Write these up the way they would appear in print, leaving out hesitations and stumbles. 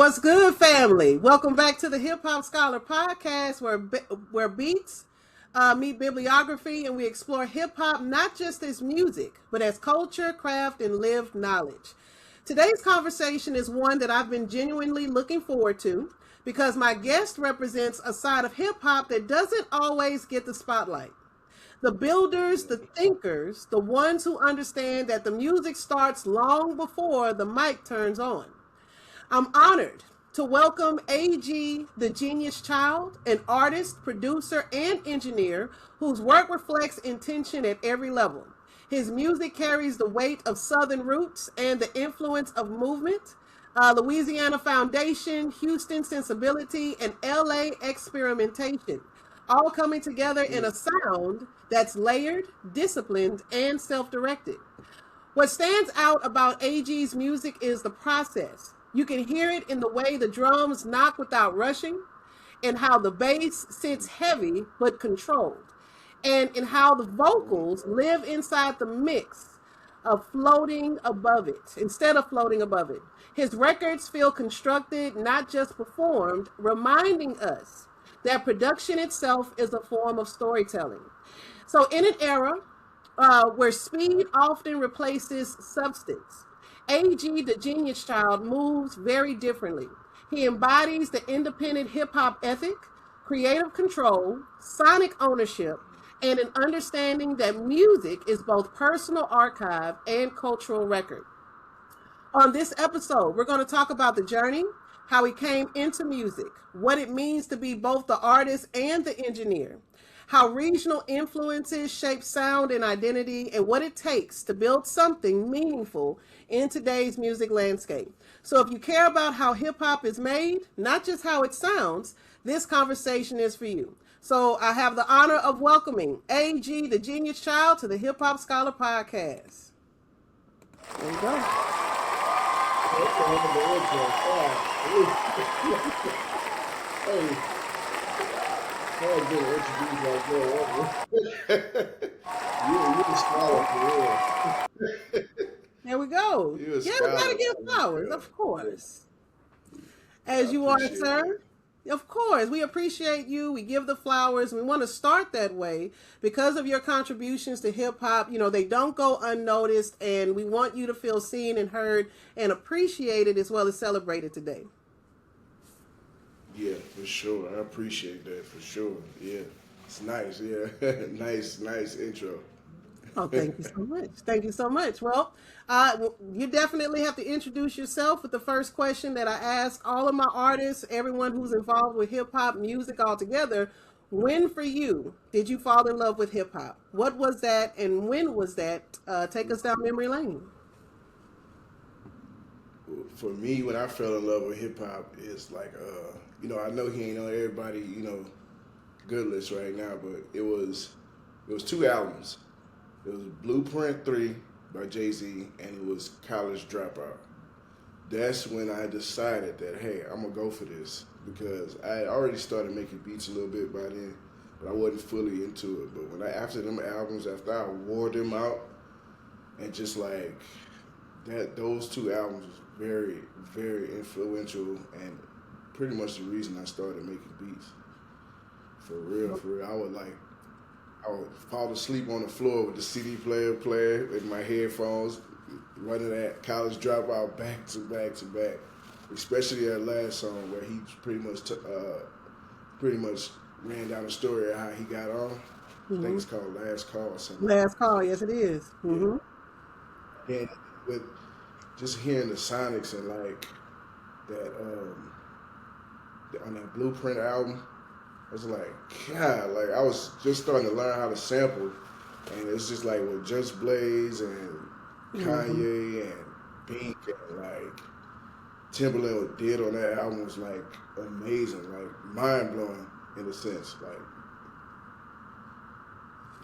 What's good, family? Welcome back to the Hip Hop Scholar Podcast, where beats meet bibliography, and we explore hip hop not just as music, but as culture, craft, and lived knowledge. Today's conversation is one that I've been genuinely looking forward to because my guest represents a side of hip hop that doesn't always get the spotlight. The builders, the thinkers, the ones who understand that the music starts long before the mic turns on. I'm honored to welcome AG, the Genius Child, an artist, producer, and engineer whose work reflects intention at every level. His music carries the weight of Southern roots and the influence of movement, Louisiana Foundation, Houston sensibility, and LA experimentation, all coming together in a sound that's layered, disciplined, and self-directed. What stands out about AG's music is the process. You can hear it in the way the drums knock without rushing, and how the bass sits heavy but controlled, and in how the vocals live inside the mix of floating above it, instead of floating above it. His records feel constructed, not just performed, reminding us that production itself is a form of storytelling. So in an era where speed often replaces substance, AG, the Genius Child, moves very differently. He embodies the independent hip-hop ethic, creative control, sonic ownership, and an understanding that music is both personal archive and cultural record. On this episode, we're going to talk about the journey, how he came into music, what it means to be both the artist and the engineer, how regional influences shape sound and identity, and what it takes to build something meaningful in today's music landscape. So if you care about how hip hop is made, not just how it sounds, this conversation is for you. So I have the honor of welcoming AG, the Genius Child, to the Hip Hop Scholar Podcast. There you go. You're a scholar for real. There we go. You're a Yeah, we scholar. gotta give flowers, of course. As you are, sir. Of course, we appreciate you. We give the flowers. We want to start that way because of your contributions to hip hop. You know, they don't go unnoticed, and we want you to feel seen and heard and appreciated as well as celebrated today. Yeah, for sure. I appreciate that for sure. Yeah, it's nice. Yeah, nice intro. Oh, thank you so much. Thank you so much. Well, you definitely have to introduce yourself with the first question that I ask all of my artists, everyone who's involved with hip hop music altogether. When for you did you fall in love with hip hop? What was that and when was that? Take us down memory lane. For me, when I fell in love with hip hop, it's like, I know he ain't on everybody, good list right now, but it was two albums. It was Blueprint 3 by Jay-Z, and it was College Dropout. That's when I decided that, hey, I'm going to go for this, because I had already started making beats a little bit by then, but I wasn't fully into it. But after them albums, after I wore them out, and just like that, those two albums was very, very influential, and pretty much the reason I started making beats. For real. I would fall asleep on the floor with the CD player with my headphones, running that College Dropout back to back to back. Especially that last song where he pretty much ran down the story of how he got on. Mm-hmm. I think it's called Last Call or something. Last Call, yes it is. Mm-hmm. And with just hearing the sonics and like that on that Blueprint album, I was like, God, like I was just starting to learn how to sample, and it's just like with Just Blaze and Kanye and Pink and like Timberland did on that album was like amazing, like mind blowing in a sense, like.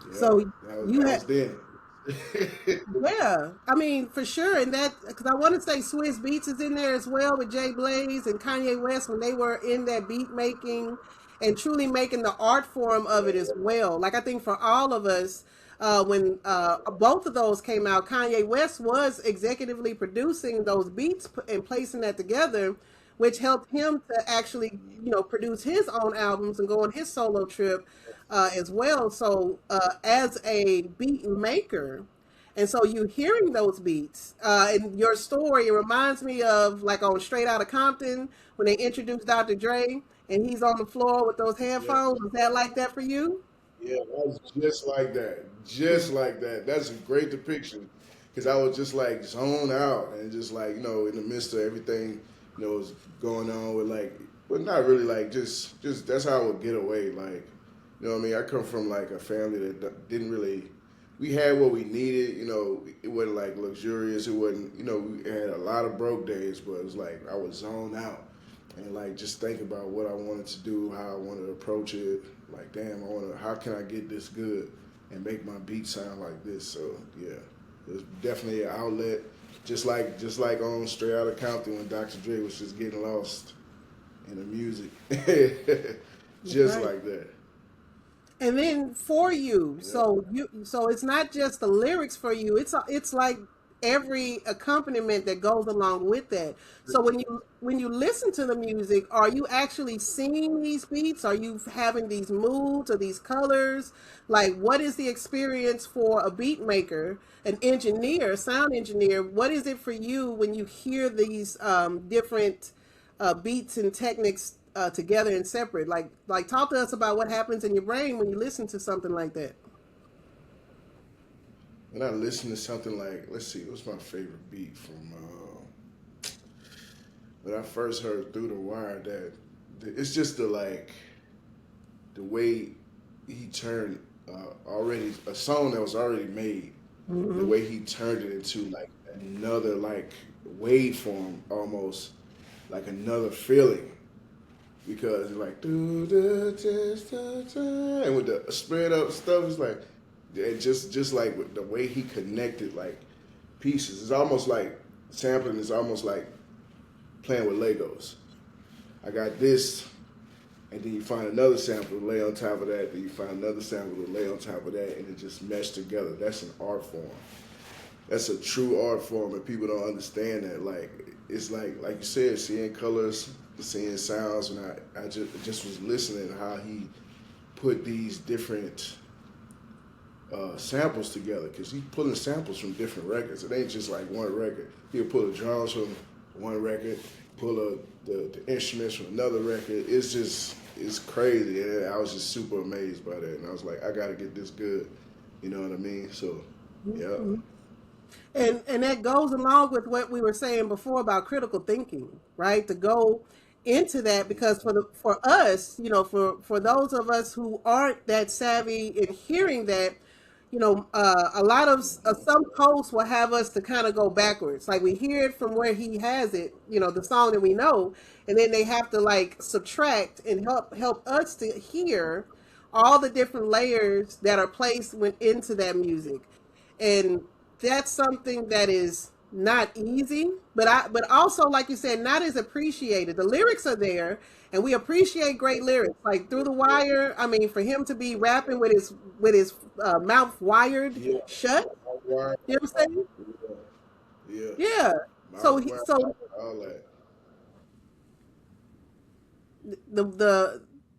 Yeah, So that you was had, then. yeah, I mean for sure, and that because I want to say Swiss Beats is in there as well with Jay Blaze and Kanye West when they were in that beat making and truly making the art form of it as well. Like I think for all of us, when both of those came out, Kanye West was executively producing those beats and placing that together. which helped him to actually, produce his own albums and go on his solo trip as well. So, as a beat maker, and so you hearing those beats and your story, it reminds me of like on Straight Outta Compton when they introduced Dr. Dre and he's on the floor with those Yeah. headphones. Was that like that for you? Yeah, that was just like that. Just like that. That's a great depiction. Because I was just like zoned out and just like, in the midst of everything, was going on with like, but not really like just that's how I would get away. Like, what I mean? I come from like a family that didn't really, we had what we needed, it wasn't like luxurious. It wasn't, we had a lot of broke days, but it was like I was zoned out and like just think about what I wanted to do, how I wanted to approach it. Like, damn, how can I get this good and make my beat sound like this? So yeah, it's definitely an outlet. Just like on Straight Outta Compton when Dr. Dre was just getting lost in the music, just Right. like that. And then for you, Yep. so it's not just the lyrics for you. It's like every accompaniment that goes along with that. So when you listen to the music, are you actually seeing these beats? Are you having these moods or these colors? Like, what is the experience for a beat maker, an engineer, sound engineer? What is it for you when you hear these different beats and techniques together and separate? Like, talk to us about what happens in your brain when you listen to something like that. When I listen to something like, let's see, what's my favorite beat from when I first heard Through the Wire? It's just the way he turned already a song that was already made, the Hmm. way he turned it into like another like waveform, almost like another feeling. Because it's like do and with the spread up stuff, it's like just like with the way he connected like pieces. It's almost like sampling is almost like playing with Legos. I got this, and then you find another sample to lay on top of that, then you find another sample to lay on top of that, and it just meshed together. That's an art form. That's a true art form, and people don't understand that. Like it's like you said, seeing colors, seeing sounds, and I just was listening how he put these different samples together because he's pulling samples from different records. It ain't just like one record. He'll pull the drums from one record, pull the instruments from another record. It's crazy. And I was just super amazed by that, and I was like, I gotta get this good. You know what I mean? So, yeah. And that goes along with what we were saying before about critical thinking, right? To go into that because for us, for those of us who aren't that savvy in hearing that, a lot of some posts will have us to kind of go backwards. Like we hear it from where he has it, the song that we know, and then they have to like subtract and help us to hear all the different layers that are placed into that music. And that's something that is not easy, but also like you said, not as appreciated. The lyrics are there, and we appreciate great lyrics. Like Through the Wire, I mean, for him to be rapping with his mouth wired Yeah. shut, Mouth wire, you know what I'm saying? yeah. Yeah. So Mouth he, wire, so all that.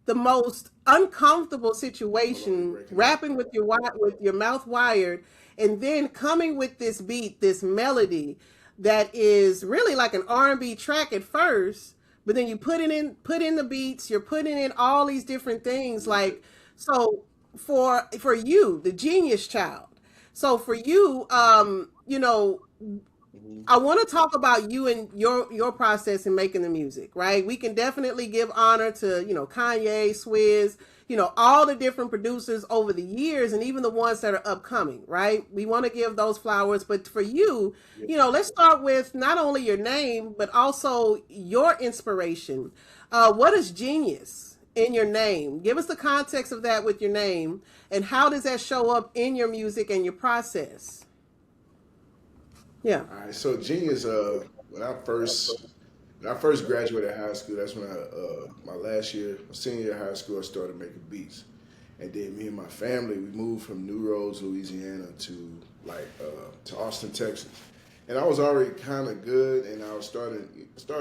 the most uncomfortable Hold on, you situation breaking up. rapping with your mouth wired and then coming with this beat, this melody that is really like an R&B track at first, but then you put in the beats, you're putting in all these different things like so for you, the genius child. So for you, Mm-hmm. I want to talk about you and your process in making the music, right? We can definitely give honor to, Kanye, Swizz, all the different producers over the years and even the ones that are upcoming, right? We want to give those flowers, but for you, Yeah. let's start with not only your name, but also your inspiration. What is genius in your name? Give us the context of that with your name and how does that show up in your music and your process? Yeah. All right. So Genius, when I first graduated high school, that's when my last year, my senior year of high school, I started making beats. And then me and my family, we moved from New Roads, Louisiana to to Austin, Texas. and I was already kind of good, and I was starting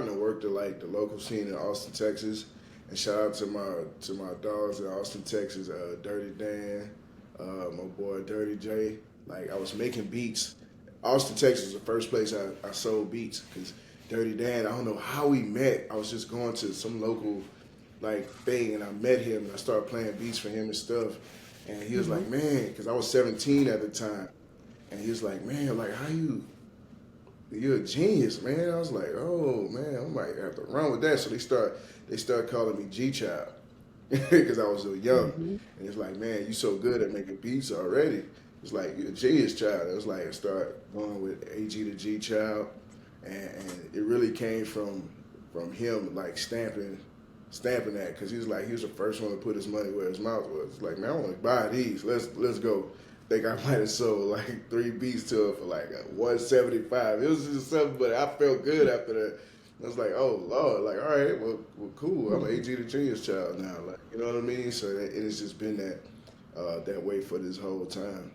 to work the local scene in Austin, Texas. And shout out to my dogs in Austin, Texas, Dirty Dan, my boy Dirty J. Like I was making beats. Austin, Texas was the first place I sold beats because Dirty Dan. I don't know how we met. I was just going to some local like thing, and I met him, and I started playing beats for him and stuff. And he was Mm-hmm. like, man, because I was 17 at the time, and he was like, man, like how you're a genius, man. I was like, oh man, I might have to run with that. So they start calling me G Child because I was so young. Mm-hmm. And it's like, man, you so good at making beats already. It's like you're a genius child. It was like I started going with AG to G Child, and it really came from him like stamping that because he was the first one to put his money where his mouth was. It's like, man, I want to buy these. Let's go. I think I might have sold like 3 beats to her for like 175. It was just something, but I felt good after that. I was like, oh Lord, like all right, well, cool. I'm an AG the Genius Child now, like you know what I mean. So it has just been that way for this whole time.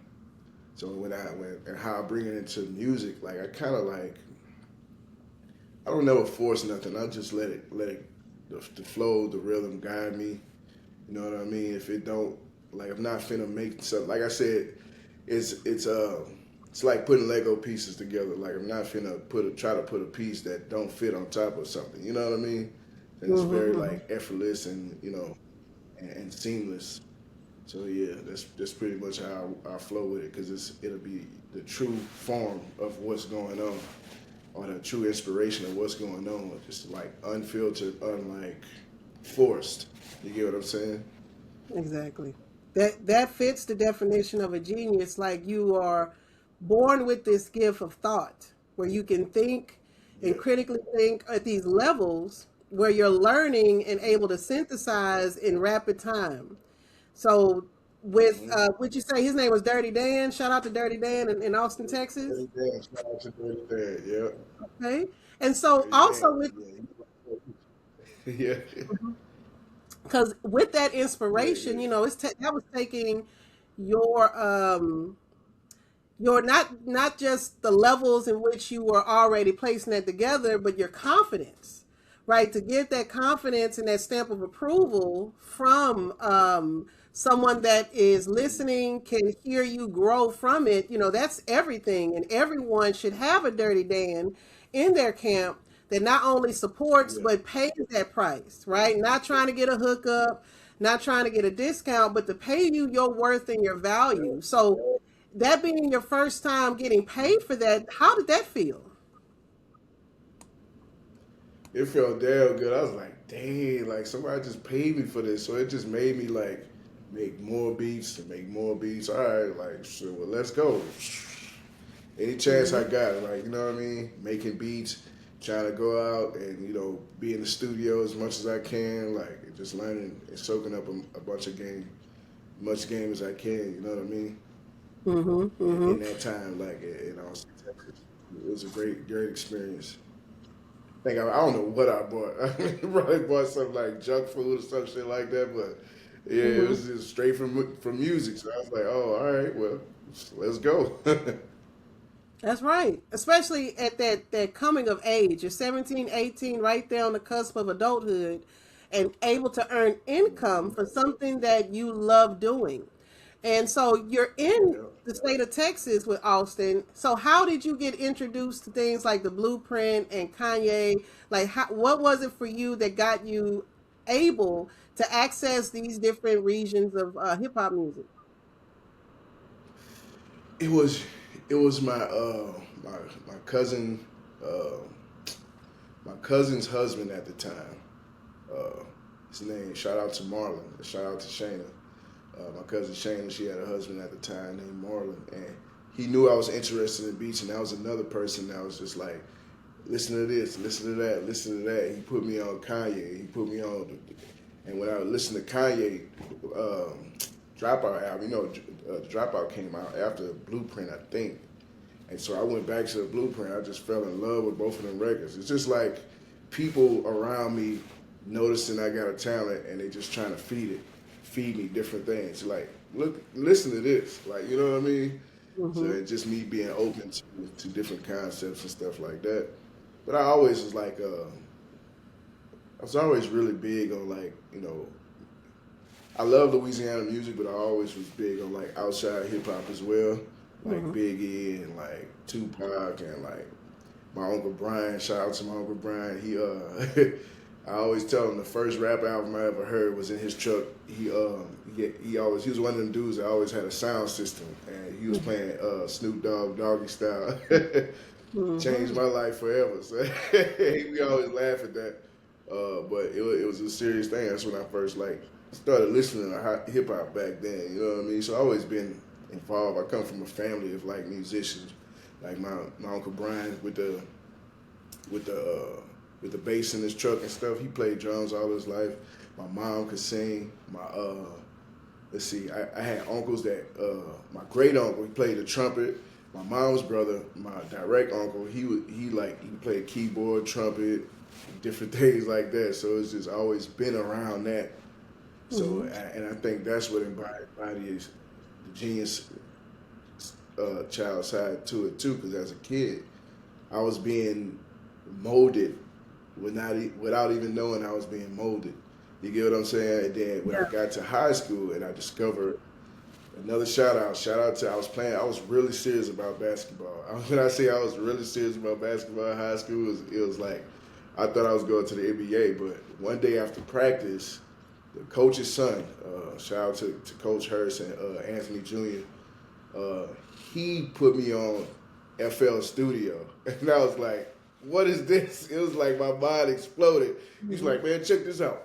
So when and how I bring it into music, like I kind of like I don't never force nothing. I just let it the flow, the rhythm guide me. You know what I mean? If it don't like I'm not finna make something like I said, it's like putting Lego pieces together. Like I'm not finna try to put a piece that don't fit on top of something. You know what I mean? And it's very Mm-hmm. like effortless and and seamless. So yeah, that's pretty much how I flow with it because it'll be the true form of what's going on or the true inspiration of what's going on, just like unfiltered, unlike forced. You get what I'm saying? Exactly. That fits the definition of a genius. Like you are born with this gift of thought, where you can think and Yeah. critically think at these levels, where you're learning and able to synthesize in rapid time. So, with Mm-hmm. would you say his name was Dirty Dan? Shout out to Dirty Dan in Austin, Texas. Dirty Dan, shout out to Dirty Dan. Yeah. Okay, and so Dirty Dan. also with Yeah. Yeah. because with that Yeah. inspiration, Yeah. that was taking your your not just the levels in which you were already placing that together, but your confidence, right? To get that confidence and that stamp of approval from someone that is listening, can hear you grow from it. That's everything, and everyone should have a Dirty Dan in their camp that not only supports Yeah. but pays that price, right? Not trying to get a hookup, not trying to get a discount, but to pay you your worth and your value. So that being your first time getting paid for that, how did that feel? It felt damn good. I was like, dang, like somebody just paid me for this. So it just made me like make more beats and make more beats. All right, like, so well, let's go. Any chance I Hmm. got, like, you know what I mean? Making beats, trying to go out and, be in the studio as much as I can, like, just learning and soaking up a bunch of much game as I can, you know what I mean? Hmm. Hmm. In that time, like, in Austin, Texas. It was a great experience. I don't know what I bought. I mean, probably bought something like junk food or some shit like that. But yeah, it Hmm. was just straight from music. So I was like, oh, all right, well, let's go. That's right. Especially at that coming of age. You're 17, 18, right there on the cusp of adulthood and able to earn income Mhm. for something that you love doing. And so you're in Yeah. the state of Texas with Austin. So how did you get introduced to things like the Blueprint and Kanye? Like what was it for you that got you able to access these different regions of hip hop music? It was it was my cousin uh, my cousin's husband at the time. Uh, his name, shout out to Marlon, shout out to Shayna. My cousin Shayna, she had a husband at the time named Marlon, and he knew I was interested in beats, and that was another person that was just like, listen to this, listen to that, listen to that. He put me on Kanye. He put me on, and when I listened to Kanye Dropout album, the Dropout came out after Blueprint, I think. And so I went back to the Blueprint. I just fell in love with both of them records. It's just like people around me noticing I got a talent and they just trying to feed me different things. Like, look, listen to this. Like, you know what I mean? So Mm-hmm. it's just me being open to different concepts and stuff like that. But I always was like, I was always really big on like, I love Louisiana music, but I always was big on like outside hip hop as well, like Mm-hmm. Biggie and like Tupac and like my uncle Brian. Shout out to my uncle Brian. I always tell him the first rap album I ever heard was in his truck. He was one of them dudes that always had a sound system, and he was playing Snoop Dogg Doggy Style. Changed Mm-hmm. my life forever. So we always laugh at that. But it was a serious thing. That's when I first like started listening to hip hop back then. You know what I mean? So I always been involved. I come from a family of like musicians, like my uncle Brian with the with the bass in his truck and stuff. He played drums all his life. My mom could sing. Let's see, I had uncles that my great uncle he played the trumpet. My mom's brother, my direct uncle, he played keyboard, trumpet, different things like that. So it's just always been around that. So Mm-hmm. and I think that's what embodies the genius child side to it too. Because as a kid, I was being molded without even knowing I was being molded. You get what I'm saying? And then when I Yeah. got to high school and I discovered another shout out to I was really serious about basketball. When I say I was really serious about basketball in high school, it was like I thought I was going to the NBA. But one day after practice, the coach's son, shout out to Coach Hurst and Anthony Jr. Uh, he put me on FL Studio, and I was like, "What is this?" It was like my mind exploded. He's Mm-hmm. like, "Man, check this out."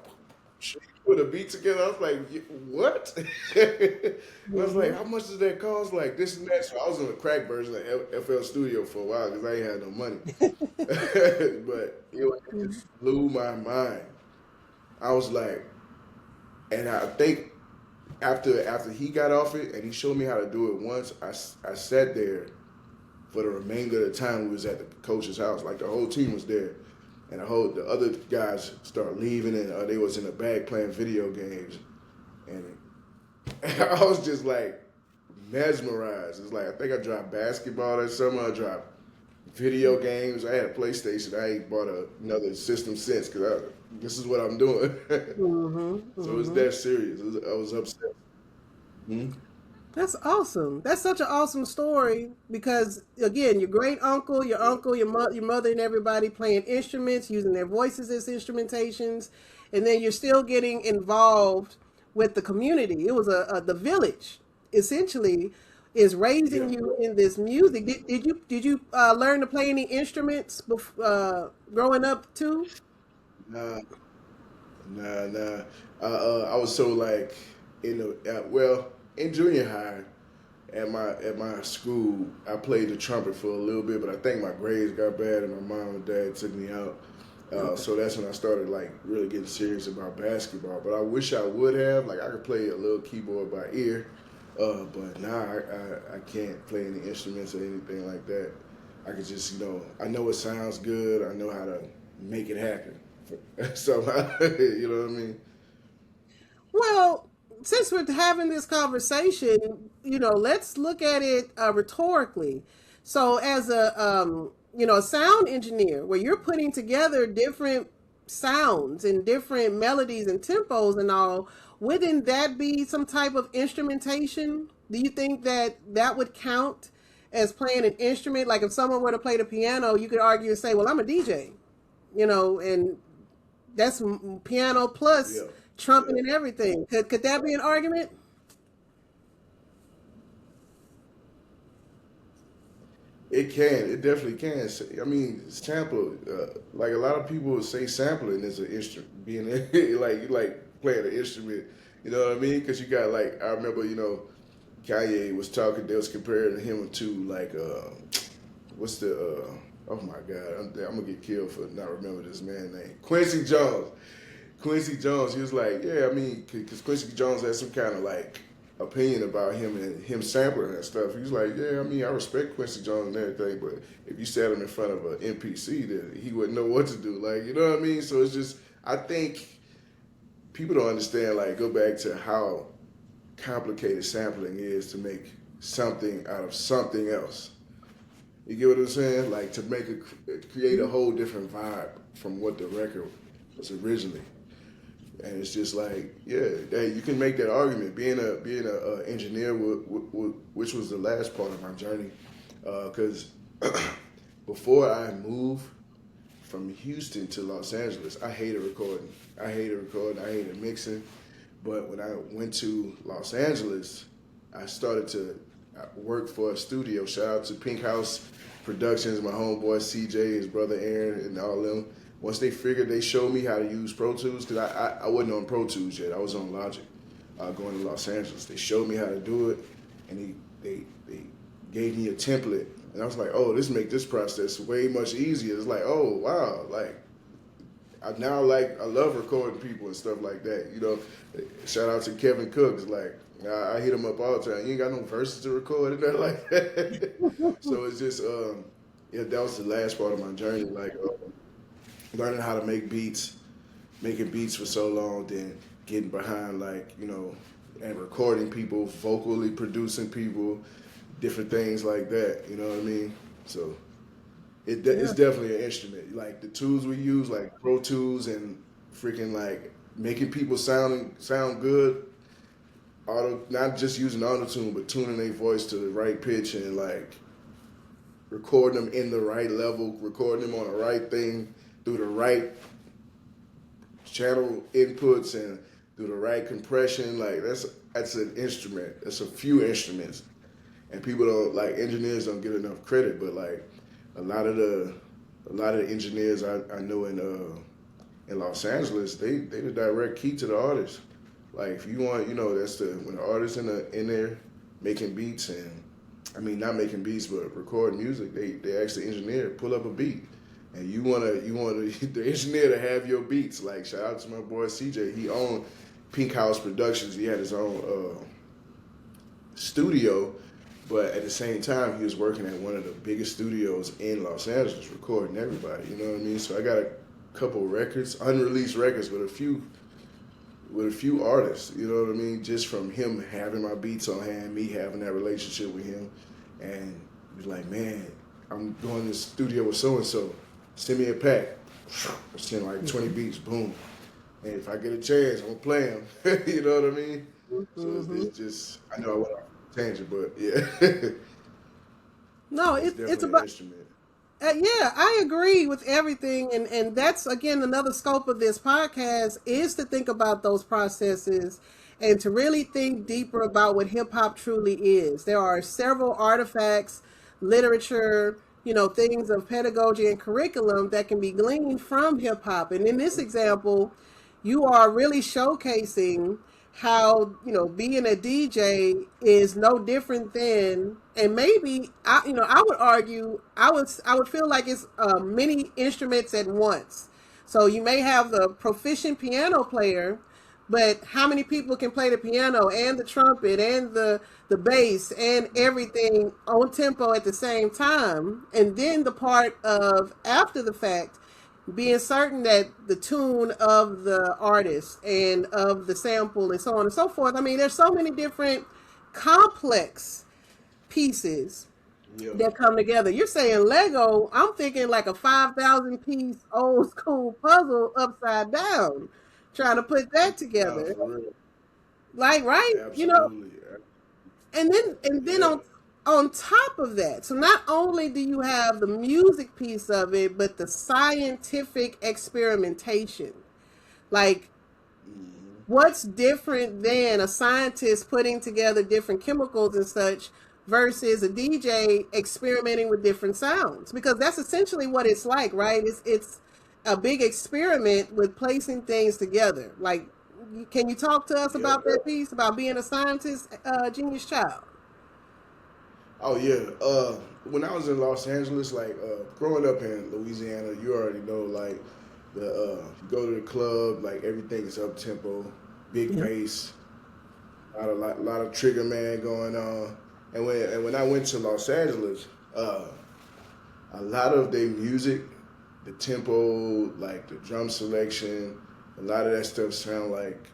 Put a beat together. I was like, "What?" I was like, Mm-hmm. "How much does that cost?" Like this and that. So I was in the crack version of FL Studio for a while because I ain't had no money. But it just blew my mind. I was like, and I think after he got off it and he showed me how to do it once, I sat there for the remainder of the time we was at the coach's house. Like the whole team was there, and the other guys started leaving, and they was in the back playing video games, and I was just like mesmerized. It's like I think I dropped basketball that summer. I dropped video games. I had a PlayStation. I ain't bought another system since because this is what I'm doing. Mm-hmm. So it's Mm-hmm. that serious. I was upset. Hmm. That's awesome. That's such an awesome story because again, your great uncle, your uncle, your mother, and everybody playing instruments, using their voices as instrumentations, and then you're still getting involved with the community. It was the village essentially is Yeah. raising you in this music. Did you learn to play any instruments growing up too? Nah, nah. I was so like well in junior high at my school. I played the trumpet for a little bit, but I think my grades got bad, and my mom and dad took me out. Okay. So that's when I started like really getting serious about basketball. But I wish I would have. Like I could play a little keyboard by ear, but now I can't play any instruments or anything like that. I could just I know it sounds good. I know how to make it happen. So you know what I mean? Well, since we're having this conversation, let's look at it rhetorically. So, as a sound engineer, where you're putting together different sounds and different melodies and tempos and all, wouldn't that be some type of instrumentation? Do you think that that would count as playing an instrument? Like if someone were to play the piano, you could argue and say, "Well, I'm a DJ," and that's piano plus Yeah, trumpet yeah. and everything. Could that be an argument? It can. It definitely can. I mean, sample. Like a lot of people would say, sampling is an instrument. Being like you like playing an instrument. You know what I mean? Because you got like I remember Kanye was talking. They was comparing him to like what's the oh my god I'm gonna get killed for not remember this man's name, Quincy Jones. Quincy Jones, he was like, yeah, I mean, because Quincy Jones had some kind of like opinion about him and him sampling and stuff. He was like, yeah, I mean, I respect Quincy Jones and everything, but if you sat him in front of an NPC, then he wouldn't know what to do. Like, you know what I mean? So it's just, I think people don't understand. Like, go back to how complicated sampling is to make something out of something else. You get what I'm saying? Like to create a whole different vibe from what the record was originally. And it's just like, yeah, hey, you can make that argument. Being a engineer, which was the last part of my journey, because before I moved from Houston to Los Angeles, I hated recording. I hated mixing. But when I went to Los Angeles, I started to work for a studio. Shout out to Pink House Productions, my homeboy CJ, his brother Aaron, and all them. Once they showed me how to use Pro Tools, because I wasn't on Pro Tools yet. I was on Logic going to Los Angeles. They showed me how to do it, and they gave me a template. And I was like, oh, this process way much easier. It's like, oh, wow. Like, I love recording people and stuff like that. You know, shout out to Kevin Cooks. Like, I hit him up all the time. You ain't got no verses to record and nothing like that. So it's just, yeah, that was the last part of my journey. Like, learning how to make beats, making beats for so long, then getting behind, like, you know, and recording people, vocally producing people, different things like that. You know what I mean? So it's definitely an instrument. Like the tools we use, like Pro Tools and freaking like making people sound good. Not just using auto tune, but tuning their voice to the right pitch and like recording them in the right level, recording them on the right thing through the right channel inputs and through the right compression. Like that's an instrument. That's a few instruments, and people don't like engineers don't get enough credit. But like a lot of the engineers I know in Los Angeles, they the direct key to the artist. Like if you want, you know, that's when the artist in there making beats and I mean not making beats but recording music, they actually engineer pull up a beat. And you wanna the engineer to have your beats. Like shout out to my boy CJ. He owned Pink House Productions. He had his own studio, but at the same time he was working at one of the biggest studios in Los Angeles, recording everybody. You know what I mean? So I got a couple records, unreleased records, with a few artists. You know what I mean? Just from him having my beats on hand, me having that relationship with him, and he was like, man, I'm going to the studio with so and so. Send me a pack. I send like 20 beats, boom. And if I get a chance, I'm gonna play them. You know what I mean? So it's just, I know I went off a tangent, but yeah. No, It's it's definitely an about. instrument. Yeah, I agree with everything, and that's again another scope of this podcast is to think about those processes and to really think deeper about what hip hop truly is. There are several artifacts, literature, things of pedagogy and curriculum that can be gleaned from hip hop. And in this example, you are really showcasing how being a DJ is no different than, and maybe I would argue I would feel like it's many instruments at once. So you may have the proficient piano player, but how many people can play the piano and the trumpet and the bass and everything on tempo at the same time? And then the part of after the fact, being certain that the tune of the artist and of the sample and so on and so forth. I mean, there's so many different complex pieces Yeah. that come together. You're saying Lego, I'm thinking like a 5,000 piece old school puzzle upside down, trying to put that Nah, together. for real. Like, right? Absolutely. And then Yeah. on top of that, so not only do you have the music piece of it, but the scientific experimentation. Like, Hmm. what's different than a scientist putting together different chemicals and such versus a DJ experimenting with different sounds? Because that's essentially what it's like, right? It's a big experiment with placing things together. Like, can you talk to us Yep. about that piece about being a scientist, genius child? Oh yeah. When I was in Los Angeles, like growing up in Louisiana, you already know like you go to the club, like everything is up tempo, big Yeah. bass, lot of trigger man going on. And when I went to Los Angeles, uh, a lot of their music, the tempo, like the drum selection, a lot of that stuff sound like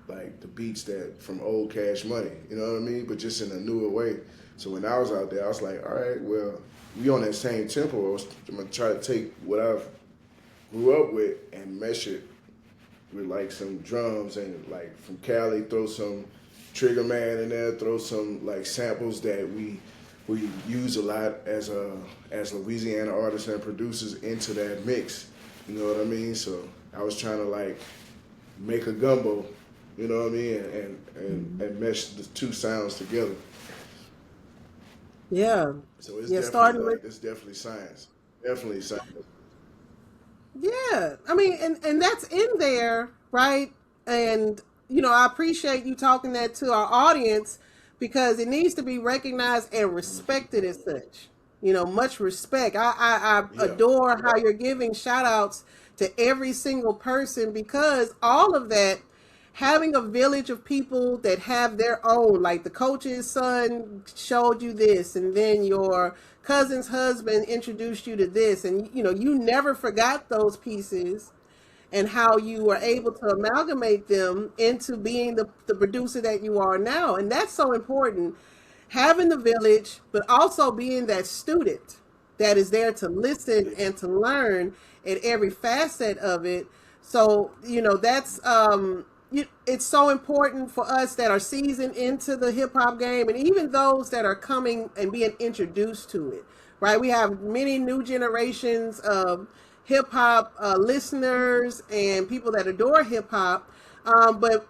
like the beats that from old Cash Money, you know what I mean? But just in a newer way. So when I was out there, I was like, all right, well, we on that same tempo. I'm gonna try to take what I grew up with and mesh it with like some drums and like from Cali, throw some Trigger Man in there, throw some like samples that we use a lot as Louisiana artists and producers into that mix. You know what I mean? So I was trying to like make a gumbo, you know what I mean, and mesh the two sounds together. Yeah. So it's Yeah, definitely starting with like it's definitely science, definitely science. yeah. I mean, and that's in there, right? And I appreciate you talking that to our audience because it needs to be recognized and respected as such. Much respect. I Yeah, adore how you're giving shout outs to every single person because all of that having a village of people that have their own, like the coach's son showed you this, and then your cousin's husband introduced you to this, and you never forgot those pieces and how you were able to amalgamate them into being the producer that you are now. And that's so important. Having the village, but also being that student that is there to listen yeah, and to learn at every facet of it. So, that's it's so important for us that are seasoned into the hip hop game and even those that are coming and being introduced to it, right? We have many new generations of hip hop listeners and people that adore hip hop. But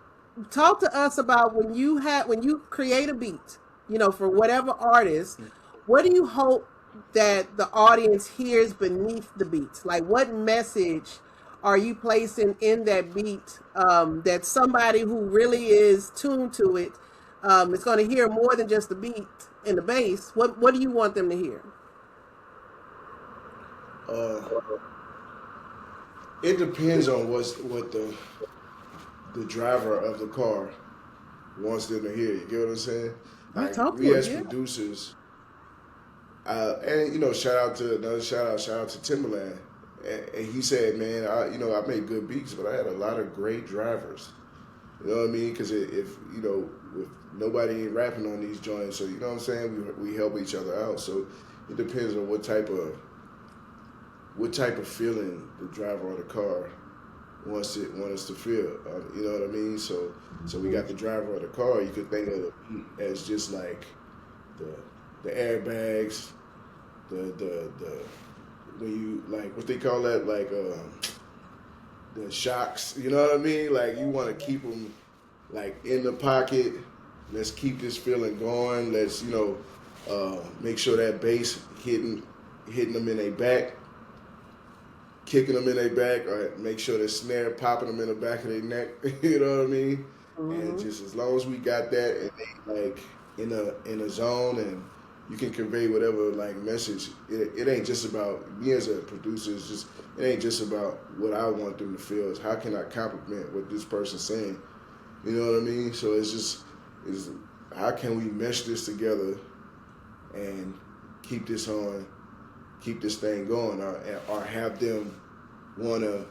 talk to us about when you create a beat, for whatever artist, what do you hope that the audience hears beneath the beats? Like, what message are you placing in that beat that somebody who really is tuned to it is going to hear more than just the beat and the bass? What do you want them to hear? uh, it depends on what the driver of the car wants them to hear. You get what I'm saying? I Like talk to we her, as yeah. producers, and shout out to Timberland, and he said, man, I made good beats, but I had a lot of great drivers. You know what I mean? Because if if nobody ain't rapping on these joints, so you know what I'm saying, we help each other out. So it depends on what type of feeling the driver of the car wants us to feel. You know what I mean? So we got the driver of the car. You could think of the beat as just like the the airbags, the when you like what they call that, like the shocks. You know what I mean? Like you want to keep them like in the pocket. Let's keep this feeling going. Let's make sure that bass hitting them in their back, kicking them in their back, or make sure the snare popping them in the back of their neck. You know what I mean? And Mm-hmm. just as long as we got that, and they like in a zone, and you can convey whatever like message. It ain't just about me as a producer. It's just it ain't just about what I want them to feel. It's how can I compliment what this person's saying. You know what I mean? So it's just is how can we mesh this together and keep this on, keep this thing going, or have them wanna,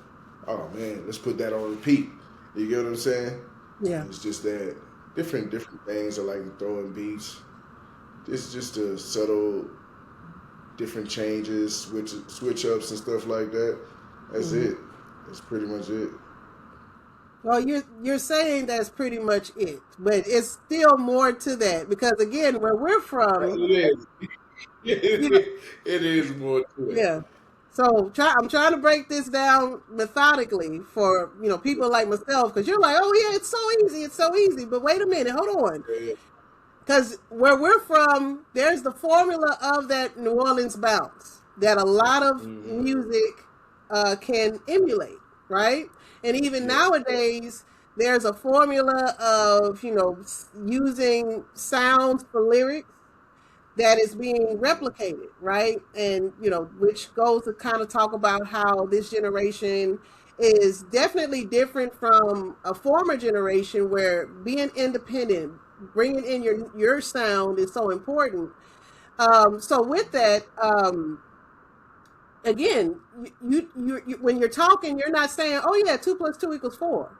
oh man, let's put that on repeat. You get what I'm saying? Yeah. It's just that different things I like to throw in beats. It's just a subtle different changes, switch ups and stuff like that. That's Mm-hmm. it. That's pretty much it. Well, you're saying that's pretty much it, but it's still more to that because again, where we're from, It is. you know, It is more to it. yeah. So I'm trying to break this down methodically for people like myself because you're like, oh yeah, it's so easy. But wait a minute, hold on, Yeah. because where we're from, there's the formula of that New Orleans bounce that a lot of Mm-hmm. music can emulate, right? And even Yeah. nowadays, there's a formula of using sounds for lyrics that is being replicated, right? And which goes to kind of talk about how this generation is definitely different from a former generation where being independent, bringing in your sound is so important. So with that, again, when you're talking, you're not saying, "Oh yeah, 2 plus 2 equals 4."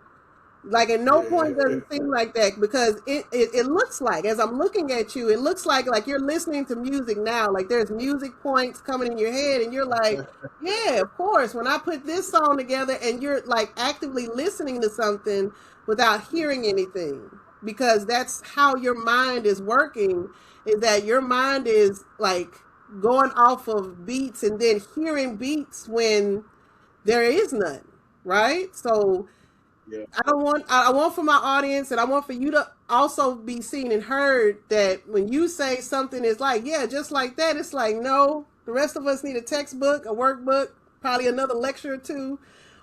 Like at no point does Yeah. it seem like that because it looks like, as I'm looking at you, it looks like you're listening to music now. Like there's music points coming in your head and you're like, yeah, of course. When I put this song together and you're like actively listening to something without hearing anything because that's how your mind is working, is that your mind is like going off of beats and then hearing beats when there is none, right? So Yeah. I want for my audience and I want for you to also be seen and heard that when you say something is like, yeah, just like that, it's like, no, the rest of us need a textbook, a workbook, probably another lecture or two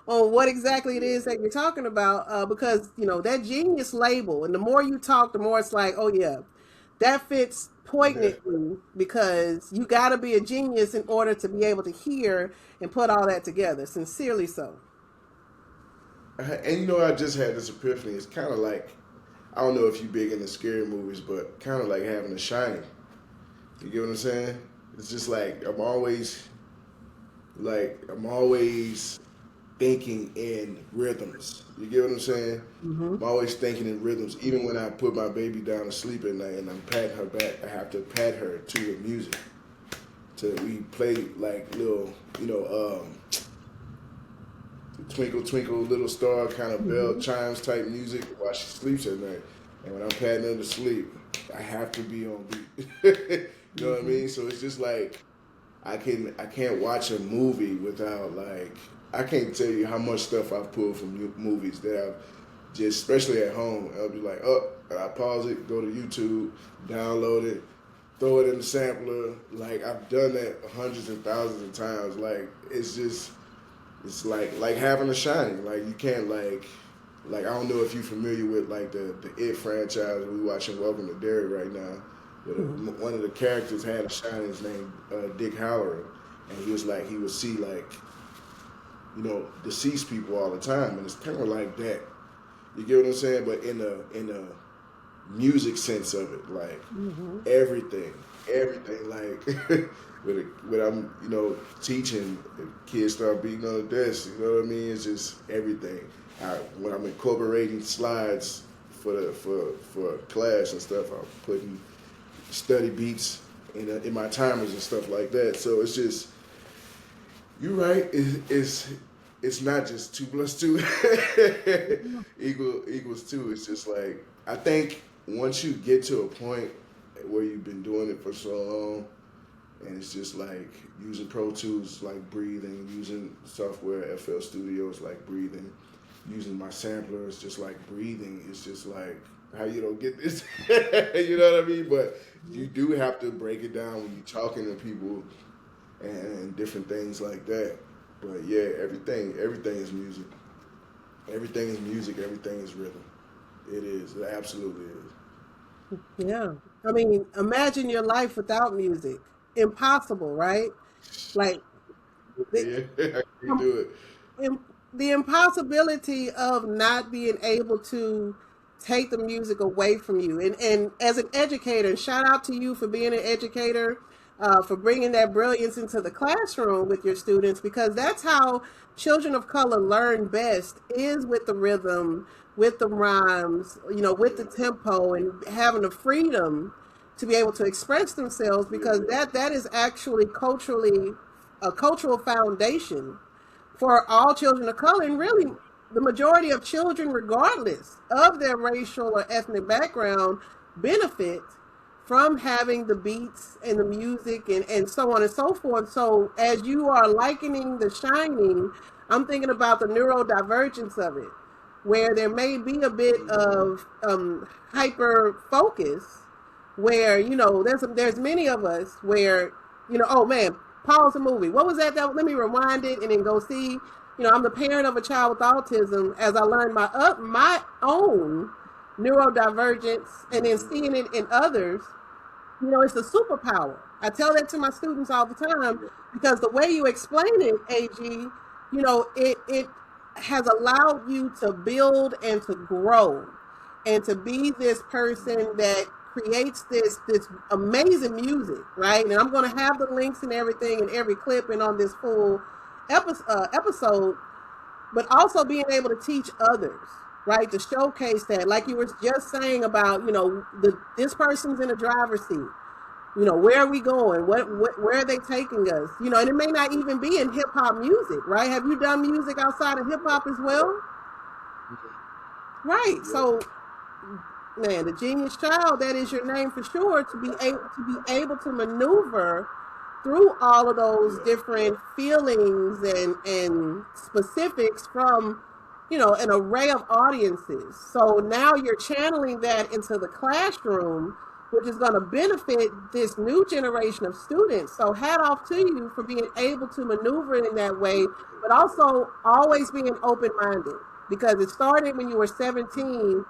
on what exactly it is that you're talking about. Because, you know, that genius label, and the more you talk, the more it's like, oh, yeah, that fits Yeah. poignantly because you got to be a genius in order to be able to hear and put all that together. Sincerely so. And you know, I just had this epiphany. It's kind of like, I don't know if you big into scary movies, but kind of like having a shining. You get what I'm saying? It's just like I'm always thinking in rhythms. You get what I'm saying? Mm-hmm. I'm always thinking in rhythms. Even when I put my baby down to sleep at night and I'm patting her back, I have to pat her to the music. We play like little, twinkle twinkle little star kind of bell Mm-hmm. chimes type music while she sleeps at night. And when I'm patting her to sleep, I have to be on beat. You know what I Mm-hmm. mean? So it's just like I can't watch a movie without like I can't tell you how much stuff I've pulled from movies that I've just especially at home. I'll be like, oh, I pause it, go to YouTube, download it, throw it in the sampler. Like I've done that hundreds and thousands of times. Like it's like having a shining. Like you can't like I don't know if you're familiar with like the It franchise. We watching Welcome to Derry right now. But Mm-hmm. one of the characters had a shining. His name Dick Halloran, and he was like he would see like deceased people all the time, and it's kind of like that. You get what I'm saying? But in a music sense of it, like Mm-hmm. everything, like when I'm teaching, kids start beating on the desk. You know what I mean? It's just everything. When I'm incorporating slides for class and stuff, I'm putting study beats in my timers and stuff like that. So it's just you're right. It's not just 2 plus 2 equals 2. It's just like I think once you get to a point where you've been doing it for so long, and it's just like using Pro Tools like breathing, using software FL Studios like breathing, using my samplers just like breathing. It's just like how you don't get this, you know what I mean? But you do have to break it down when you're talking to people and different things like that. But yeah, everything is music. Everything is music. Everything is rhythm. It is. It absolutely is. Yeah. I mean, imagine your life without music. Impossible, right? Like the, Yeah, I can um, do it. the impossibility of not being able to take the music away from you. And as an educator, and shout out to you for being an educator, for bringing that brilliance into the classroom with your students, because that's how children of color learn best is with the rhythm, with the rhymes, with the tempo and having the freedom to be able to express themselves because that is actually culturally a cultural foundation for all children of color and really the majority of children regardless of their racial or ethnic background benefit from having the beats and the music and so on and so forth. So as you are likening the shining, I'm thinking about the neurodivergence of it, where there may be a bit of hyper focus, where there's many of us where oh man, pause the movie. What was that? Let me rewind it and then go see. I'm the parent of a child with autism. As I learned my own neurodivergence and then seeing it in others, it's a superpower. I tell that to my students all the time because the way you explain it, AG, it has allowed you to build and to grow and to be this person that creates this amazing music, right? And I'm going to have the links and everything in every clip and on this full episode, but also being able to teach others right? To showcase that, like you were just saying about, this person's in a driver's seat. Where are we going? Where are they taking us? And it may not even be in hip hop music, right? Have you done music outside of hip hop as well? Right. Yep. So, man, the genius child, that is your name for sure. To be able to maneuver through all of those Yeah. different feelings and specifics from an array of audiences. So now you're channeling that into the classroom, which is going to benefit this new generation of students. So hat off to you for being able to maneuver in that way, but also always being open-minded, because it started when you were 17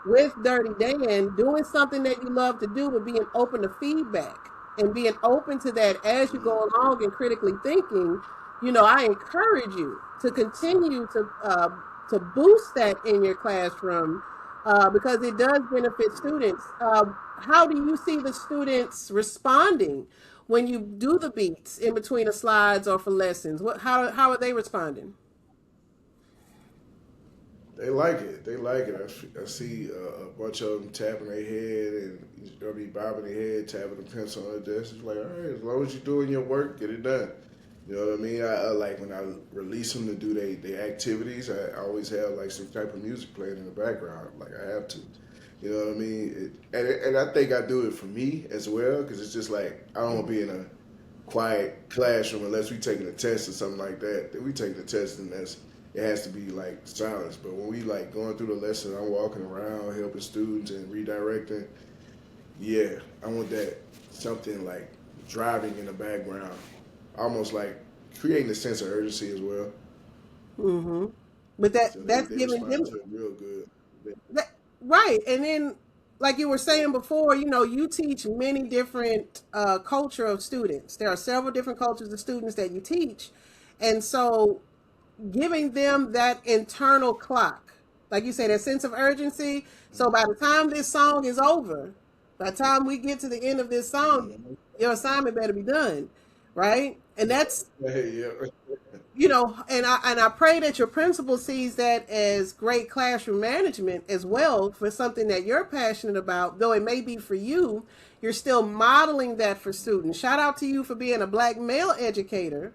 with Dirty Dan, doing something that you love to do, but being open to feedback and being open to that as you go along and critically thinking. I encourage you to continue to boost that in your classroom, because it does benefit students. How do you see the students responding when you do the beats in between the slides or for lessons? How are they responding? They like it. They like it. I see a bunch of them tapping their head and they'll be bobbing their head, tapping the pencil on the desk. It's like, all right, as long as you're doing your work, get it done. You know what I mean? I like when I release them to do their activities. I always have like some type of music playing in the background. Like I have to. You know what I mean? And I think I do it for me as well, because it's just like I don't want to be in a quiet classroom unless we taking a test or something like that. Then we take the test and it has to be like silence. But when we like going through the lesson, I'm walking around helping students and redirecting. Yeah, I want that something like driving in the background, almost like creating a sense of urgency as well. Mm-hmm. But So that's they giving them respond to it real good. that, right. And then, like you were saying before, you teach many different culture of students. There are several different cultures of students that you teach, and so giving them that internal clock, like you say, that sense of urgency. So by the time this song is over, by the time we get to the end of this song, Mhm. your assignment better be done, right? And that's Hey, yeah. and I pray that your principal sees that as great classroom management as well, for something that you're passionate about. Though it may be for you, you're still modeling that for students. Shout out to you for being a black male educator,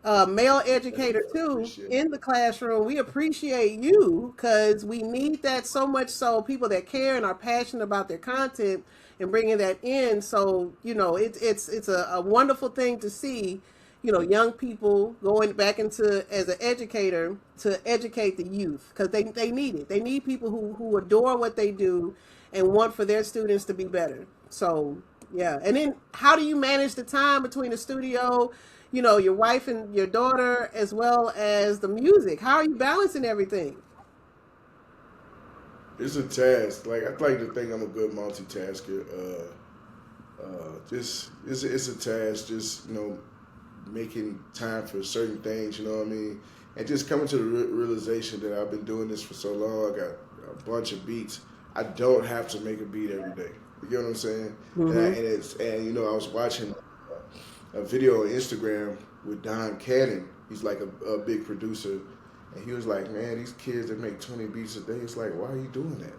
male Thank educator you. I too, appreciate it. in the classroom. We appreciate you, because we need that so much. So people that care and are passionate about their content and bringing that in. So it's a wonderful thing to see. Young people going back into as an educator to educate the youth, because they need it. They need people who adore what they do and want for their students to be better. So yeah. And then how do you manage the time between the studio, your wife and your daughter, as well as the music? How are you balancing everything? It's a task. Like I like to think I'm a good multitasker. Just it's a task. Just making time for certain things. You know what I mean? And just coming to the realization that I've been doing this for so long. I got a bunch of beats. I don't have to make a beat every day. You get what I'm saying? Mm-hmm. And I was watching a video on Instagram with Don Cannon. He's like a big producer, and he was like, "Man, these kids that make 20 beats a day, it's like, why are you doing that?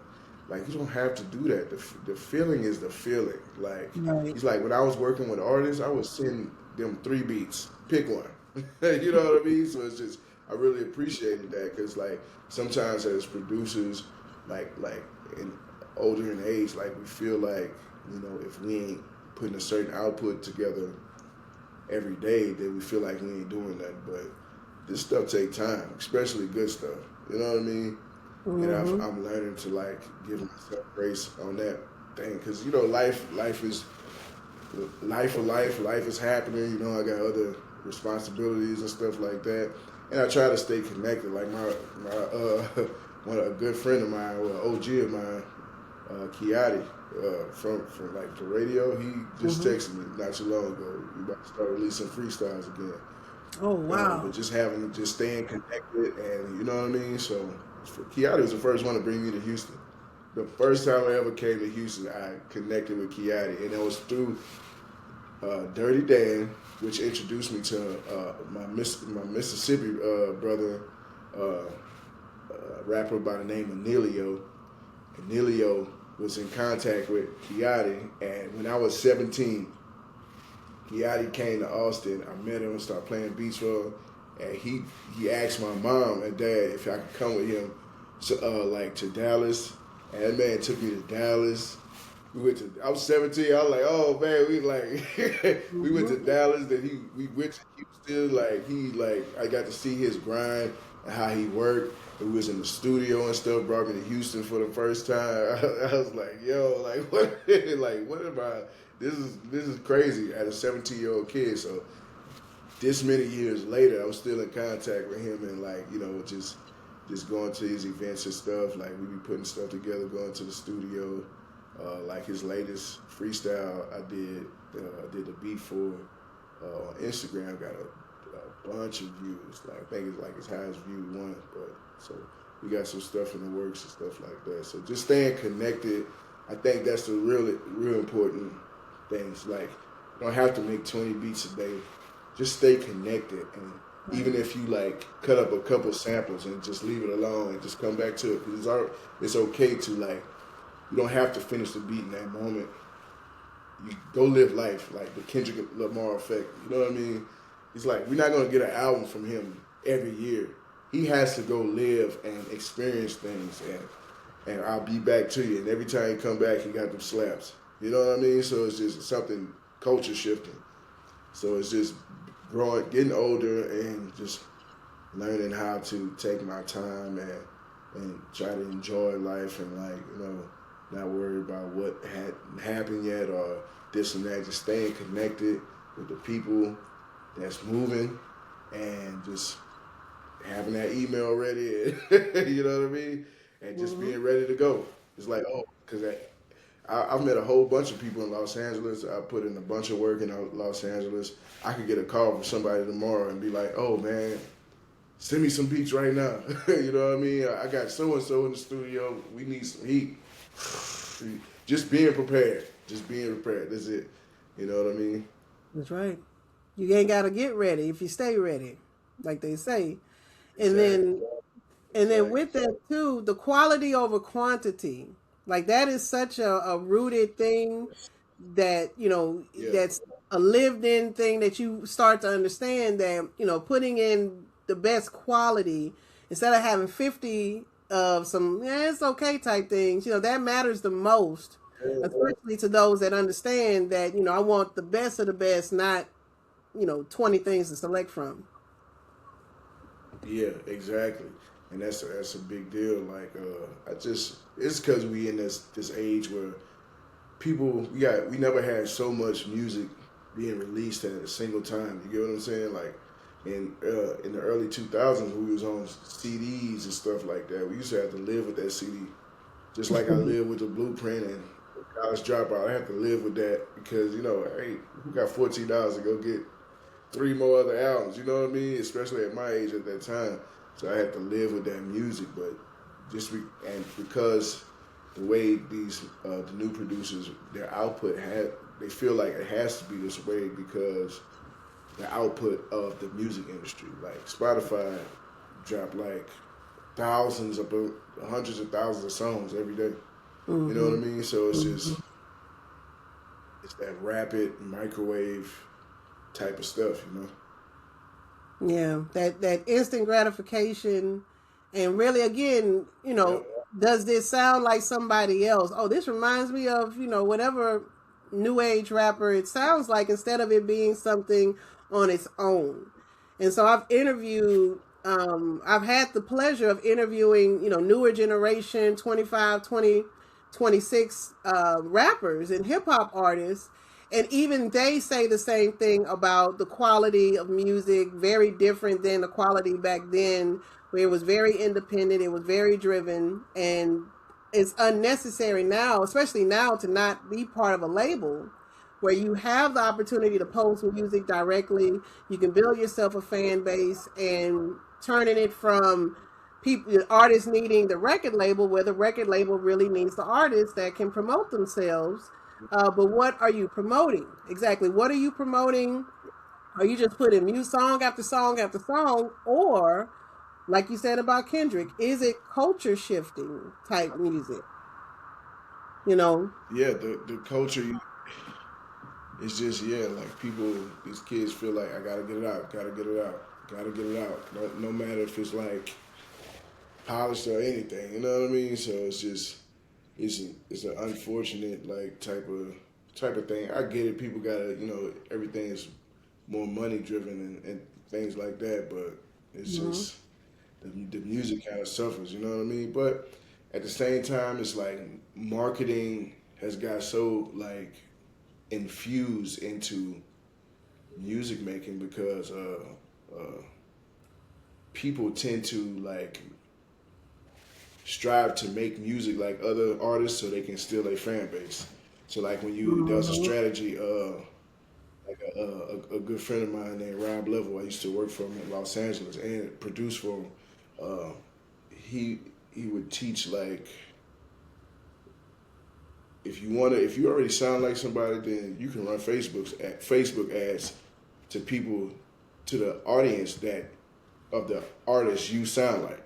Like, you don't have to do that. The feeling is the feeling. Like, Right. he's like, when I was working with artists, I would send them 3 beats, pick one. You know what I mean? So it's just, I really appreciated that, because like sometimes as producers, like in older in age, like we feel like if we ain't putting a certain output together every day, then we feel like we ain't doing nothing. But this stuff take time, especially good stuff. You know what I mean? And Mm-hmm. I'm learning to like give myself grace on that thing, because life is life is happening. I got other responsibilities and stuff like that, and I try to stay connected. Like my one a good friend of mine, well, OG of mine, Kiati, from like the radio. He just Mm-hmm. texted me not too long ago. We about to start releasing freestyles again. Oh But wow. just staying connected, and you know what I mean. So Kiati was the first one to bring me to Houston. The first time I ever came to Houston, I connected with Kiati, and it was through Dirty Dan, which introduced me to my Mississippi brother, uh, a rapper by the name of Nilio. And Nilio was in contact with Kiati, and when I was 17, Kiati came to Austin. I met him and started playing beats for him, and he asked my mom and dad if I could come with him, like to Dallas. And that man took me to Dallas. I was 17. I was like, oh man, we went to Dallas. Then we went to Houston. I got to see his grind and how he worked. We was in the studio and stuff. Brought me to Houston for the first time. I was like, yo, like what, like what am I? This is crazy. As a 17-year-old kid. So this many years later, I'm still in contact with him and just going to his events and stuff. Like we be putting stuff together, going to the studio. Like his latest freestyle I did the beat for on Instagram, got a bunch of views. Like I think it's like his highest viewed one. But so we got some stuff in the works and stuff like that. So just staying connected, I think that's the real important things. Like you don't have to make 20 beats a day. Just stay connected, and even if you like cut up a couple samples and just leave it alone and just come back to it, because it's okay to like. You don't have to finish the beat in that moment. You go live life, like the Kendrick Lamar effect. You know what I mean? It's like we're not gonna get an album from him every year. He has to go live and experience things, and I'll be back to you. And every time he come back, he got them slaps. You know what I mean? So it's just something culture shifting. So it's just growing, getting older, and just learning how to take my time and try to enjoy life and not worry about what hadn't happened yet or this and that. Just staying connected with the people that's moving and just having that email ready. You know what I mean? And just being ready to go. It's like, because I've met a whole bunch of people in Los Angeles. I put in a bunch of work in Los Angeles. I could get a call from somebody tomorrow and be like, oh man, send me some beats right now. You know what I mean? I got so-and-so in the studio. We need some heat. Just being prepared. Just being prepared. That's it. You know what I mean? That's right. You ain't got to get ready if you stay ready, like they say. And then with that too, the quality over quantity. Like that is such a rooted thing that, that's a lived in thing that you start to understand that, putting in the best quality instead of having 50 of some, it's okay type things, that matters the most, especially to those that understand that, I want the best of the best, not, 20 things to select from. Yeah, exactly. And that's a big deal. Like, it's because we in this age where we never had so much music being released at a single time. You get what I'm saying? Like, in the early 2000s, we was on CDs and stuff like that. We used to have to live with that CD, just like I live with the Blueprint and College Dropout. I have to live with that because hey, who got $14 to go get 3 more other albums? You know what I mean? Especially at my age at that time. So I had to live with that music, but because the way the new producers, their output they feel like it has to be this way because the output of the music industry, like Spotify, drop like hundreds of thousands of songs every day. You know what I mean? So it's just it's that rapid microwave type of stuff, Yeah, that instant gratification, and really, again, does this sound like somebody else? Oh, this reminds me of whatever new age rapper it sounds like, instead of it being something on its own. And so I've had the pleasure of interviewing newer generation 25, 20, 26 rappers and hip hop artists. And even they say the same thing about the quality of music, very different than the quality back then, where it was very independent, it was very driven, and it's unnecessary now, especially now, to not be part of a label where you have the opportunity to post music directly. You can build yourself a fan base, and turning it from artists needing the record label, where the record label really needs the artists that can promote themselves. But what are you promoting? Exactly. What are you promoting? Are you just putting new song after song after song? Or like you said about Kendrick, is it culture shifting type music? You know, Yeah, the culture. It's just like people, these kids feel like I gotta get it out, gotta get it out, gotta get it out. No matter if it's like polished or anything, you know what I mean? So it's just it's an unfortunate like type of thing. I get it. People gotta everything is more money driven and things like that, but it's mhm. just the music kind of suffers. You know what I mean? But at the same time, it's like marketing has got so like infused into music making because people tend to like strive to make music like other artists so they can steal their fan base. So like when you there was a Mhm. strategy, like a good friend of mine named Rob Level. I used to work for him in Los Angeles and produce for him. Uh, he he would teach like if you already sound like somebody, then you can run Facebook ads to people to the audience that of the artist you sound like.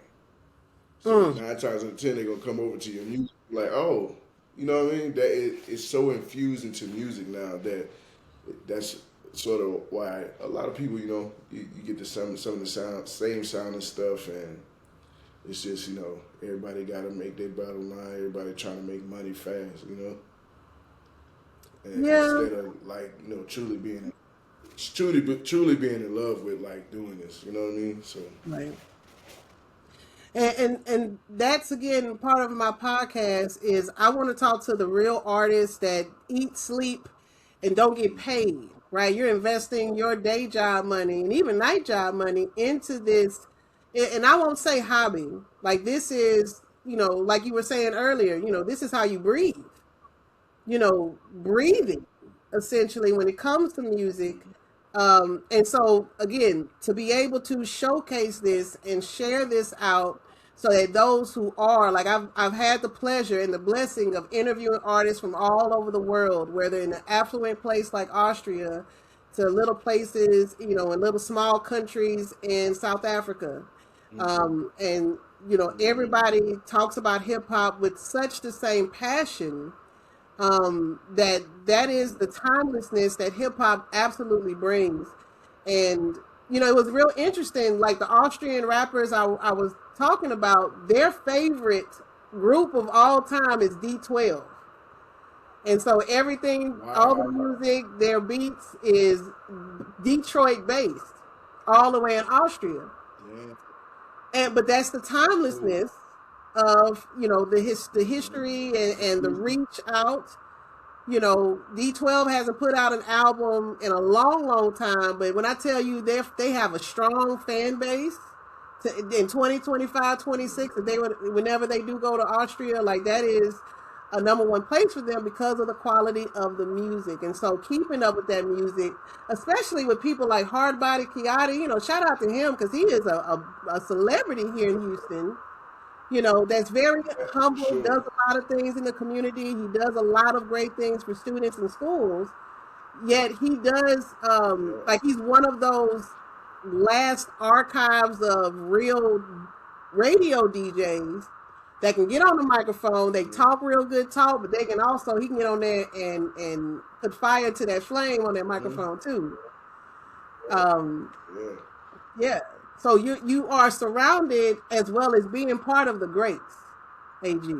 So Mm. 9 times out of 10, they're gonna come over to your music like, oh, you know what I mean? That it's so infused into music now that that's sort of why a lot of people, you get the some of the same sound and stuff, and it's just everybody got to make their bottom line. Everybody trying to make money fast, and Yeah. instead of like truly being in love with like doing this, you know what I mean? So Right. And that's again part of my podcast is I want to talk to the real artists that eat, sleep, and don't get paid. Right, you're investing your day job money and even night job money into this, and I won't say hobby. Like this is, like you were saying earlier, this is how you breathe. Breathing essentially when it comes to music. And so, again, to be able to showcase this and share this out so that those who are like I've had the pleasure and the blessing of interviewing artists from all over the world, whether in an affluent place like Austria to little places, in little small countries in South Africa. And everybody talks about hip hop with such the same passion, that is the timelessness that hip hop absolutely brings. And it was real interesting. Like the Austrian rappers I was talking about, their favorite group of all time is D12. And so everything, all the wow, music, their beats is Detroit based, all the way in Austria. yeah, But that's the cool. timelessness of the history and the reach out. D12 hasn't put out an album in a long, long time, but when I tell you they have a strong fan base in 2025, 26, and whenever they do go to Austria, like that is a number one place for them because of the quality of the music. And so keeping up with that music, especially with people like Hardbody Kiati, shout out to him because he is a celebrity here in Houston, that's very Yeah, for humble, sure. does a lot of things in the community. He does a lot of great things for students in schools. Yet he does, Yeah. like he's one of those last archives of real radio DJs that can get on the microphone. They Mm-hmm. talk real good talk, but he can get on there and put fire to that flame on that Mm-hmm. microphone too. Um, Yeah. yeah. So you are surrounded as well as being part of the greats, AG.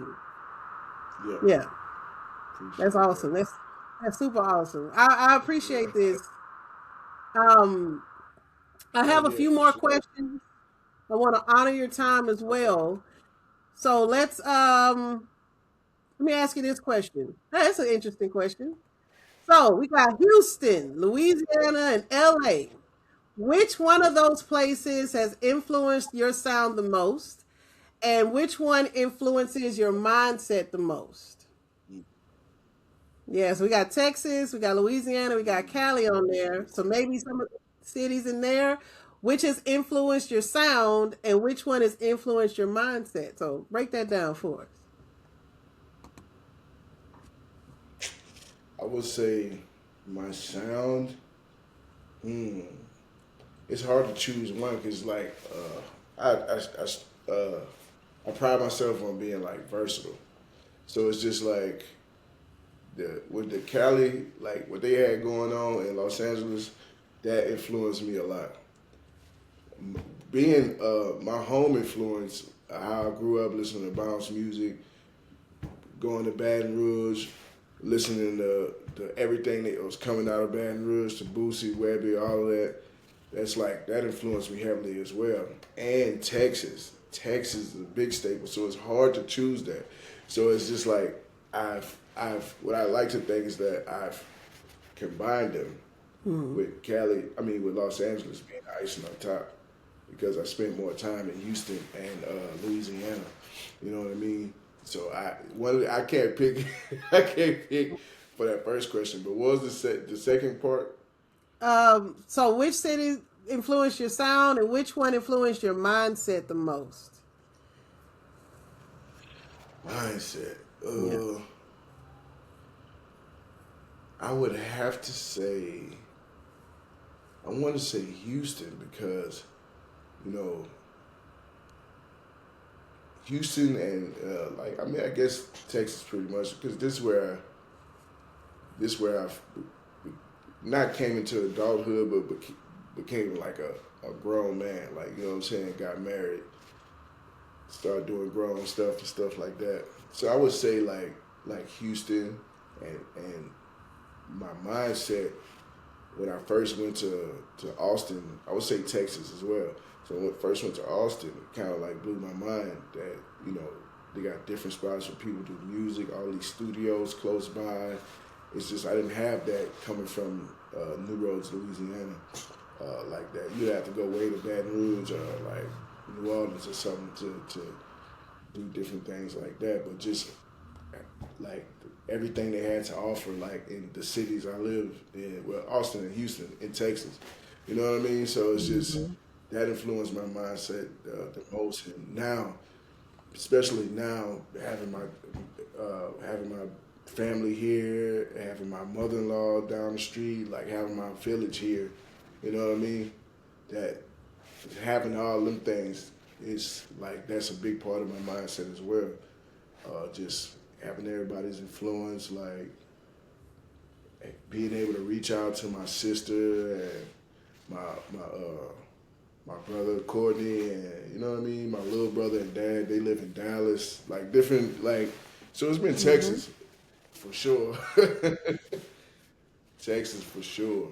Yeah. Yeah, that's Appreciate that. awesome. That's super awesome. I appreciate Yeah. this. Um, I Oh have a yeah, few for more sure. questions. I want to honor your time as Okay. well. So let me ask you this question. Hey, that's an interesting question. So we got Houston, Louisiana, and LA. Which one of those places has influenced your sound the most? And which one influences your mindset the most? Yes, we got Texas, we got Louisiana, we got Cali on there. So maybe some of the cities in there. Which has influenced your sound and which one has influenced your mindset? So break that down for us. I would say my sound. Hmm. It's hard to choose one because like I I, I pride myself on being like versatile. So it's just like with the Cali, like what they had going on in Los Angeles, that influenced me a lot. Being my home influence, how I grew up listening to bounce music, going to Baton Rouge, listening to everything that was coming out of Baton Rouge, to Boosie, Webby, all of that. That's like that influenced me heavily as well. And Texas, Texas is a big staple, so it's hard to choose that. So it's just like I've what I like to think is that I've combined them with Cali. I mean, with Los Angeles being the icing on top because I spent more time in Houston and Louisiana. You know what I mean? So I can't pick I can't pick for that first question. But what was the second part? So which city influenced your sound, and which one influenced your mindset the most? Mindset. Yeah. I would have to say I want to say Houston because you know Houston and like I mean I guess Texas pretty much because this where I've not came into adulthood but became like a grown man, like you know what I'm saying, got married, started doing grown stuff and stuff like that. So I would say like Houston and my mindset when I first went to Austin, I would say Texas as well. So when I first went to Austin, it kind of like blew my mind that you know they got different spots for people to do music, all these studios close by. It's just I didn't have that coming from New Roads, Louisiana, like that. You'd have to go way to Baton Rouge or like New Orleans or something to do different things like that. But just like everything they had to offer, like in the cities I live in, well, Austin and Houston in Texas. You know what I mean? So it's just that influenced my mindset the most. And now, especially now, having my family here, having my mother-in-law down the street, like having my village here. You know what I mean? That having all them things is like that's a big part of my mindset as well. Just having everybody's influence, like being able to reach out to my sister and my brother Courtney, and you know what I mean, my little brother and dad. They live in Dallas, like different, like so. It's been Texas for sure. Texas for sure.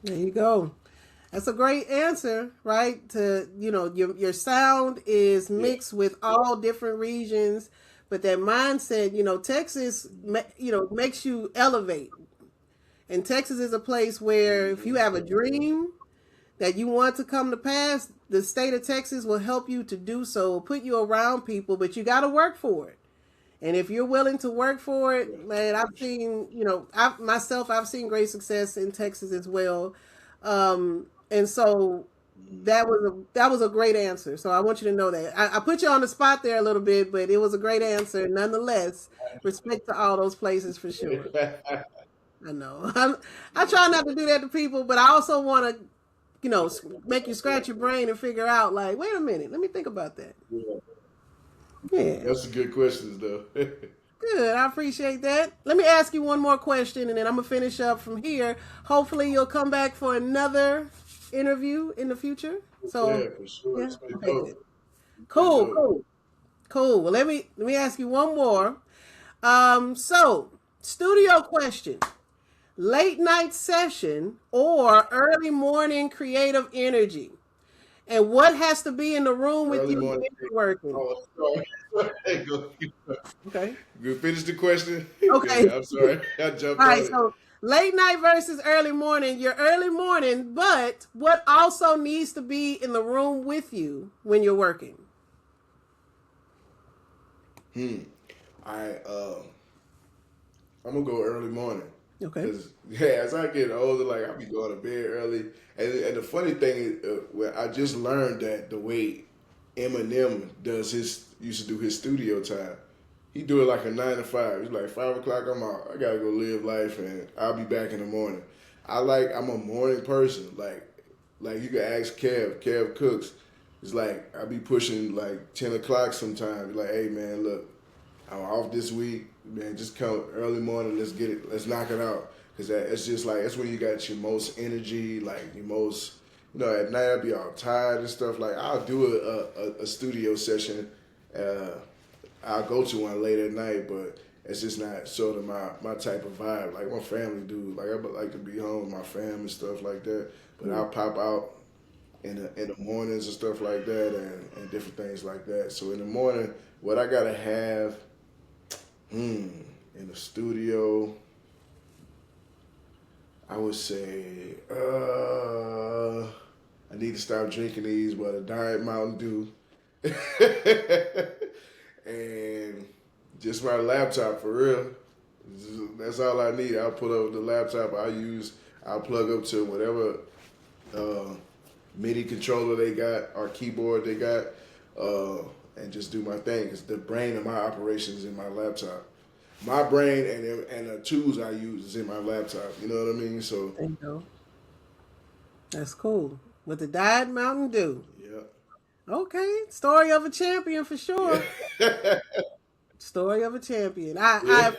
There you go. That's a great answer, right? To your sound is Yeah. mixed with all different regions, but that mindset, Texas, makes you elevate. And Texas is a place where if you have a dream that you want to come to pass, the state of Texas will help you to do so, put you around people, but you got to work for it. And if you're willing to work for Yeah. it, man, I've seen, I've seen great success in Texas as well. And so that was a great answer. So I want you to know that I put you on the spot there a little bit, but it was a great answer nonetheless. Respect to all those places for sure. I know. I try not to do that to people, but I also want to, make you scratch your brain and figure out, like, wait a minute, let me think about that. Yeah. Yeah. That's a good questions though. Good. I appreciate that. Let me ask you one more question and then I'm going to finish up from here. Hopefully, you'll come back for another interview in the future. Yeah, So, for sure. yeah. It's been Okay, good. dope. Been Cool, dope. cool, cool. Well, let me ask you one more. So, studio question. Late night session or early morning creative energy? And what has to be in the room with Early you morning. when you're working? Oh, sorry. Go. Okay. You finish the question? Go Okay. ahead. I'm sorry. I All jumped right, on it. so late night versus early morning. You're early morning, but what also needs to be in the room with you when you're working? I I'm gonna go early morning Okay. because yeah, as I get older, like I be going to bed early, and the funny thing is, well, I just learned that the way Eminem does his used to do his studio time, he do it like a 9 to 5. He's like 5 o'clock, I'm out. I gotta go live life, and I'll be back in the morning. I'm a morning person. Like you can ask Kev. Kev cooks. it's like I be pushing like 10 o'clock sometimes. Like, hey man, look, I'm off this week, man. Just come early morning. Let's get it. Let's knock it out. Cause it's just like that's when you got your most energy, like your most. At night I'll be all tired and stuff. Like I'll do a studio session. Uh, I'll go to one late at night, but it's just not sort of my type of vibe. Like my family do. Like I would like to be home with my family and stuff like that. But I'll pop out in the mornings and stuff like that, and different things like that. So in the morning, what I gotta have in the studio, I would say I need to stop drinking these, but a Diet Mountain Dew. And just my laptop for real. That's all I need. I'll pull up the laptop. I'll plug up to whatever uh, MIDI controller they got or keyboard they got, and just do my thing. Cause the brain of my operations is in my laptop. My brain and the tools I use is in my laptop. You know what I mean? So There you go. That's cool. With the Diet Mountain Dew. yeah. Okay, story of a champion for sure. Yeah. Story of a champion. Yeah.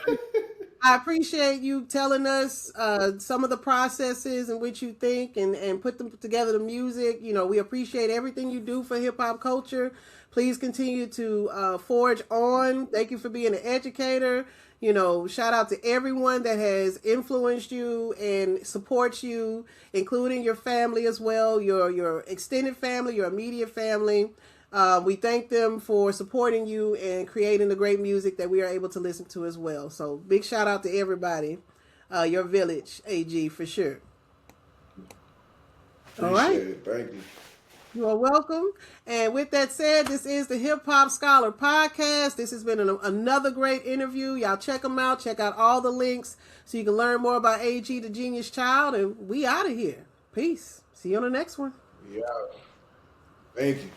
I appreciate you telling us some of the processes in which you think and put them together the music. We appreciate everything you do for hip hop culture. Please continue to forge on. Thank you for being an educator. Shout out to everyone that has influenced you and supports you, including your family as well, your extended family, your immediate family. We thank them for supporting you and creating the great music that we are able to listen to as well. So big shout out to everybody, your village, AG, for sure. All right. Appreciate it. Thank you. You are welcome. And with that said, this is the Hip Hop Scholar Podcast. This has been another great interview. Y'all check them out. Check out all the links so you can learn more about AG, the Genius Child. And we out of here. Peace. See you on the next one. Yeah. Thank you.